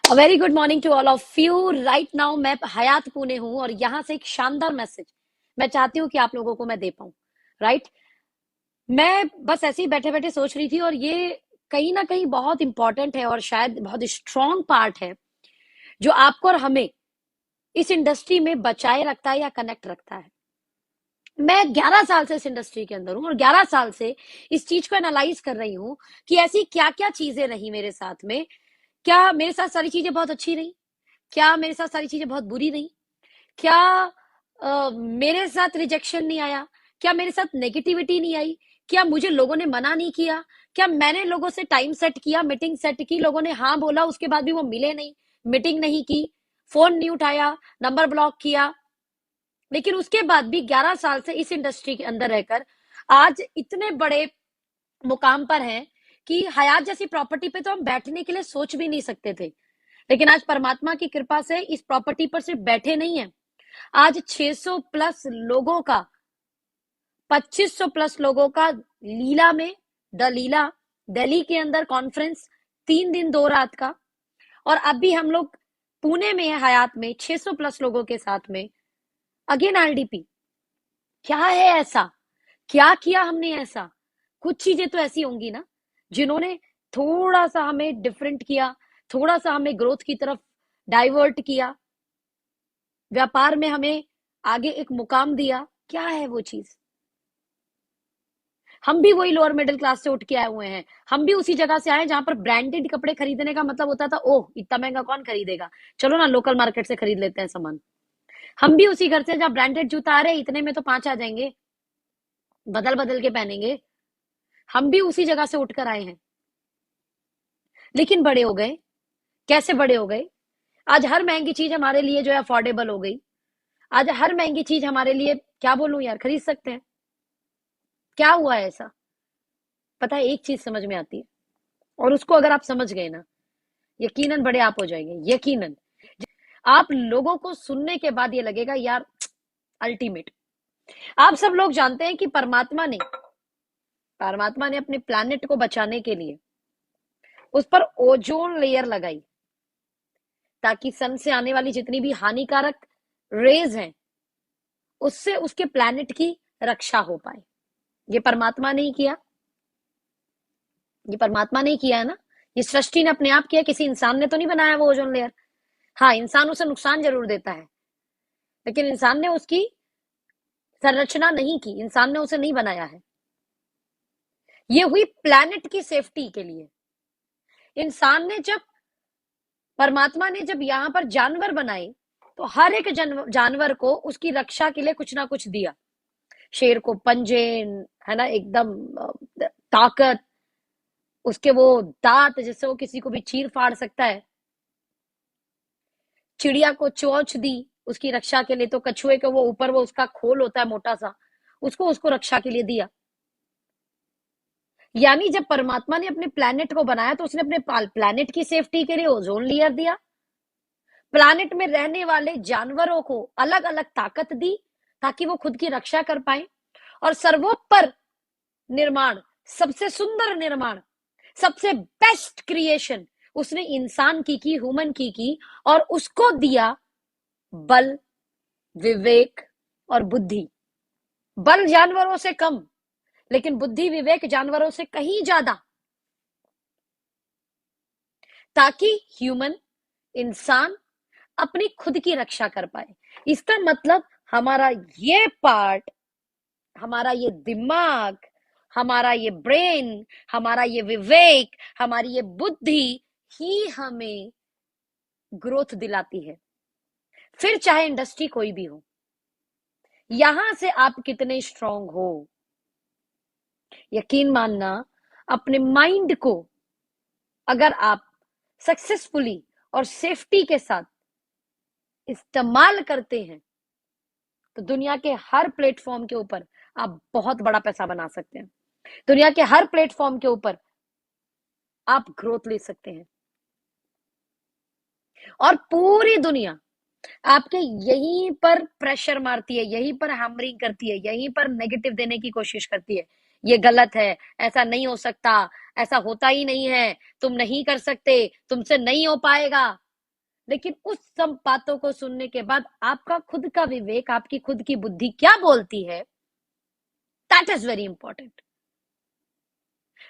Very good morning to all of you. Right now मैं Hyatt Pune हूं और यहाँ से एक शानदार मैसेज मैं चाहती हूँ कि आप लोगों को मैं दे पाऊं। राइट, मैं बस ऐसे ही बैठे बैठे सोच रही थी और ये कहीं ना कहीं बहुत इंपॉर्टेंट है और शायद बहुत स्ट्रॉन्ग पार्ट है जो आपको और हमें इस इंडस्ट्री में बचाए रखता है या कनेक्ट रखता है। मैं 11 साल से इस इंडस्ट्री के अंदर हूं और 11 साल से इस चीज को एनालाइज कर रही हूं कि ऐसी क्या क्या चीजें रही मेरे साथ में। क्या मेरे साथ सारी चीजें बहुत अच्छी रही? क्या मेरे साथ सारी चीजें बहुत बुरी रही? क्या मेरे साथ रिजेक्शन नहीं आया? क्या मेरे साथ नेगेटिविटी नहीं आई? क्या मुझे लोगों ने मना नहीं किया? क्या मैंने लोगों से टाइम सेट किया, मीटिंग सेट की, लोगों ने हाँ बोला, उसके बाद भी वो मिले नहीं, मीटिंग नहीं की, फोन नहीं उठाया, नंबर ब्लॉक किया, लेकिन उसके बाद भी 11 साल से इस इंडस्ट्री के अंदर रहकर आज इतने बड़े मुकाम पर हैं कि हयात जैसी प्रॉपर्टी पे तो हम बैठने के लिए सोच भी नहीं सकते थे, लेकिन आज परमात्मा की कृपा से इस प्रॉपर्टी पर सिर्फ बैठे नहीं है, आज 600 प्लस लोगों का, 2500 प्लस लोगों का लीला में, द लीला दिल्ली के अंदर कॉन्फ्रेंस 3 दिन 2 रात का, और अभी हम लोग पुणे में है हयात में 600 प्लस लोगों के साथ में अगेन आरडीपी। क्या है ऐसा? क्या किया हमने ऐसा? कुछ चीजें तो ऐसी होंगी ना जिन्होंने थोड़ा सा हमें डिफरेंट किया, थोड़ा सा हमें ग्रोथ की तरफ डाइवर्ट किया, व्यापार में हमें आगे एक मुकाम दिया। क्या है वो चीज? हम भी वही लोअर मिडिल क्लास से उठ के आए हुए हैं। हम भी उसी जगह से आए जहां पर ब्रांडेड कपड़े खरीदने का मतलब होता था ओह इतना महंगा कौन खरीदेगा, चलो ना लोकल मार्केट से खरीद लेते हैं सामान। हम भी उसी घर से जहाँ ब्रांडेड जूता आ रहे हैं इतने में तो 5 आ जाएंगे, बदल बदल के पहनेंगे। हम भी उसी जगह से उठकर आए हैं, लेकिन बड़े हो गए। कैसे बड़े हो गए? आज हर महंगी चीज हमारे लिए जो है अफोर्डेबल हो गई। आज हर महंगी चीज हमारे लिए, क्या बोलूं यार, खरीद सकते हैं। क्या हुआ है ऐसा? पता है, एक चीज समझ में आती है और उसको अगर आप समझ गए ना, यकीनन बड़े आप हो जाएंगे, यकीनन। आप लोगों को सुनने के बाद ये लगेगा यार अल्टीमेट। आप सब लोग जानते हैं कि परमात्मा ने अपने प्लैनेट को बचाने के लिए उस पर ओजोन लेयर लगाई, ताकि सन से आने वाली जितनी भी हानिकारक रेज हैं उससे उसके प्लैनेट की रक्षा हो पाए। ये परमात्मा ने ही किया, ये परमात्मा ने ही किया है ना। ये सृष्टि ने अपने आप किया, किसी इंसान ने तो नहीं बनाया वो ओजोन लेयर। हाँ, इंसान उसे नुकसान जरूर देता है, लेकिन इंसान ने उसकी संरचना नहीं की, इंसान ने उसे नहीं बनाया है। ये हुई प्लैनेट की सेफ्टी के लिए। इंसान ने जब, परमात्मा ने जब यहाँ पर जानवर बनाए तो हर एक जानवर को उसकी रक्षा के लिए कुछ ना कुछ दिया। शेर को पंजे, है ना, एकदम ताकत, उसके वो दांत जिससे वो किसी को भी चीर फाड़ सकता है। चिड़िया को चोंच दी उसकी रक्षा के लिए, तो कछुए के वो ऊपर वो उसका खोल होता है मोटा सा, उसको उसको रक्षा के लिए दिया। यानी जब परमात्मा ने अपने प्लैनेट को बनाया तो उसने अपने प्लैनेट की सेफ्टी के लिए ओजोन लेयर दिया, प्लैनेट में रहने वाले जानवरों को अलग अलग ताकत दी ताकि वो खुद की रक्षा कर पाए, और सर्वोपर निर्माण, सबसे सुंदर निर्माण, सबसे बेस्ट क्रिएशन उसने इंसान की, ह्यूमन की, और उसको दिया बल, विवेक और बुद्धि। बल जानवरों से कम, लेकिन बुद्धि विवेक जानवरों से कहीं ज्यादा, ताकि ह्यूमन, इंसान अपनी खुद की रक्षा कर पाए। इसका मतलब हमारा ये पार्ट, हमारा ये दिमाग, हमारा ये ब्रेन, हमारा ये विवेक, हमारी ये बुद्धि ही हमें ग्रोथ दिलाती है। फिर चाहे इंडस्ट्री कोई भी हो, यहां से आप कितने स्ट्रांग हो, यकीन मानना, अपने माइंड को अगर आप सक्सेसफुली और सेफ्टी के साथ इस्तेमाल करते हैं तो दुनिया के हर प्लेटफॉर्म के ऊपर आप बहुत बड़ा पैसा बना सकते हैं। दुनिया के हर प्लेटफॉर्म के ऊपर आप ग्रोथ ले सकते हैं, और पूरी दुनिया आपके यहीं पर प्रेशर मारती है, यहीं पर हैमरिंग करती है, यहीं पर नेगेटिव देने की कोशिश करती है। ये गलत है, ऐसा नहीं हो सकता, ऐसा होता ही नहीं है, तुम नहीं कर सकते, तुमसे नहीं हो पाएगा। लेकिन उस सब बातों को सुनने के बाद आपका खुद का विवेक, आपकी खुद की बुद्धि क्या बोलती है, दैट इज वेरी इंपॉर्टेंट।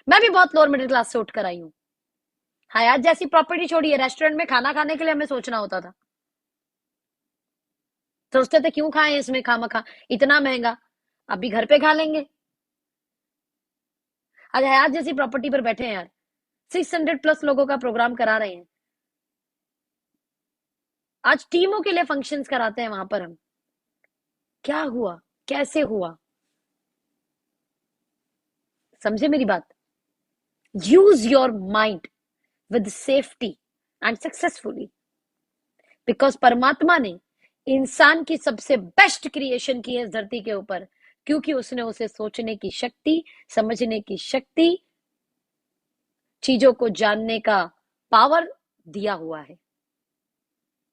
मैं भी बहुत लोअर मिडिल क्लास से उठकर आई हूं। हयात जैसी प्रॉपर्टी छोड़िए, रेस्टोरेंट में खाना खाने के लिए हमें सोचना होता था। सोचते थे क्यों खाएं इसमें खामखा, इतना महंगा, अभी घर पे खा लेंगे। आज हयात जैसी प्रॉपर्टी पर बैठे हैं यार, 600 प्लस लोगों का प्रोग्राम करा रहे हैं। आज टीमों के लिए फंक्शंस कराते हैं वहां पर हम। क्या हुआ, कैसे हुआ? समझे मेरी बात? Use your mind with safety and successfully, because परमात्मा ने इंसान की सबसे बेस्ट क्रिएशन की है इस धरती के ऊपर, क्योंकि उसने उसे सोचने की शक्ति, समझने की शक्ति, चीजों को जानने का पावर दिया हुआ है।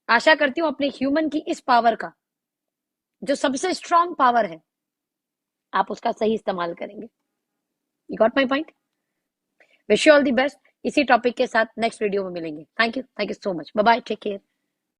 आशा करती हूं अपने ह्यूमन की इस पावर का, जो सबसे स्ट्रांग पावर है, आप उसका सही इस्तेमाल करेंगे। You got my point? Wish you all the best. इसी टॉपिक के साथ नेक्स्ट वीडियो में मिलेंगे। Thank you so much. Bye bye, take care.